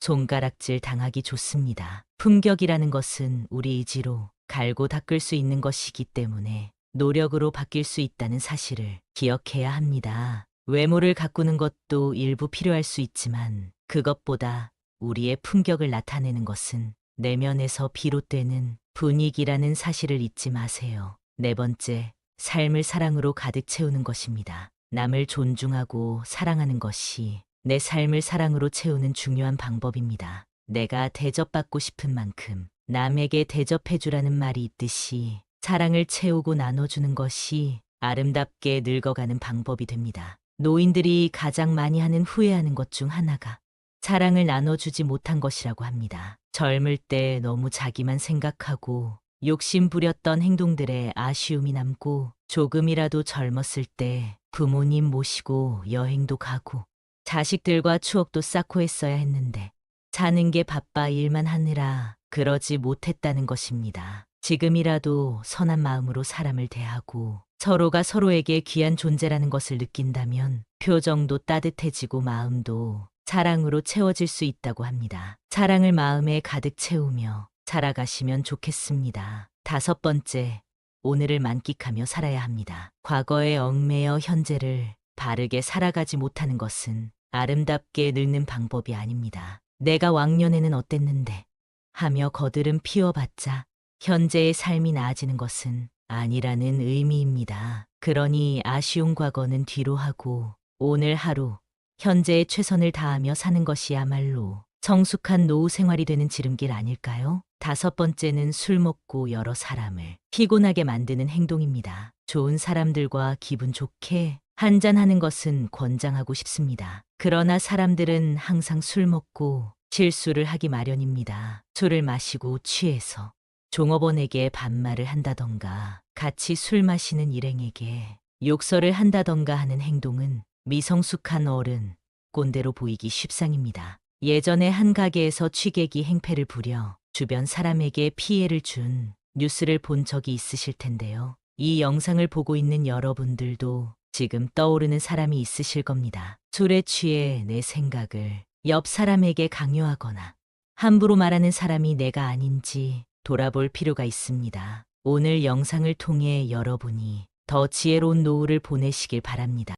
손가락질 당하기 좋습니다. 품격이라는 것은 우리 의지로 갈고 닦을 수 있는 것이기 때문에 노력으로 바뀔 수 있다는 사실을 기억해야 합니다. 외모를 가꾸는 것도 일부 필요할 수 있지만 그것보다 우리의 품격을 나타내는 것은 내면에서 비롯되는 분위기라는 사실을 잊지 마세요. 네 번째, 삶을 사랑으로 가득 채우는 것입니다. 남을 존중하고 사랑하는 것이 내 삶을 사랑으로 채우는 중요한 방법입니다. 내가 대접받고 싶은 만큼 남에게 대접해주라는 말이 있듯이 사랑을 채우고 나눠주는 것이 아름답게 늙어가는 방법이 됩니다. 노인들이 가장 많이 하는 후회하는 것 중 하나가 사랑을 나눠주지 못한 것이라고 합니다. 젊을 때 너무 자기만 생각하고 욕심 부렸던 행동들에 아쉬움이 남고 조금이라도 젊었을 때 부모님 모시고 여행도 가고 자식들과 추억도 쌓고 했어야 했는데 사는 게 바빠 일만 하느라 그러지 못했다는 것입니다. 지금이라도 선한 마음으로 사람을 대하고 서로가 서로에게 귀한 존재라는 것을 느낀다면 표정도 따뜻해지고 마음도 사랑으로 채워질 수 있다고 합니다. 사랑을 마음에 가득 채우며 살아가시면 좋겠습니다. 다섯 번째, 오늘을 만끽하며 살아야 합니다. 과거에 얽매여 현재를 바르게 살아가지 못하는 것은 아름답게 늙는 방법이 아닙니다. 내가 왕년에는 어땠는데 하며 거들은 피워봤자 현재의 삶이 나아지는 것은 아니라는 의미입니다. 그러니 아쉬운 과거는 뒤로 하고 오늘 하루 현재에 최선을 다하며 사는 것이야말로 성숙한 노후 생활이 되는 지름길 아닐까요? 다섯 번째는 술 먹고 여러 사람을 피곤하게 만드는 행동입니다. 좋은 사람들과 기분 좋게 한잔하는 것은 권장하고 싶습니다. 그러나 사람들은 항상 술 먹고 실수를 하기 마련입니다. 술을 마시고 취해서 종업원에게 반말을 한다던가 같이 술 마시는 일행에게 욕설을 한다던가 하는 행동은 미성숙한 어른, 꼰대로 보이기 십상입니다. 예전에 한 가게에서 취객이 행패를 부려 주변 사람에게 피해를 준 뉴스를 본 적이 있으실 텐데요. 이 영상을 보고 있는 여러분들도 지금 떠오르는 사람이 있으실 겁니다. 술에 취해 내 생각을 옆 사람에게 강요하거나 함부로 말하는 사람이 내가 아닌지 돌아볼 필요가 있습니다. 오늘 영상을 통해 여러분이 더 지혜로운 노후를 보내시길 바랍니다.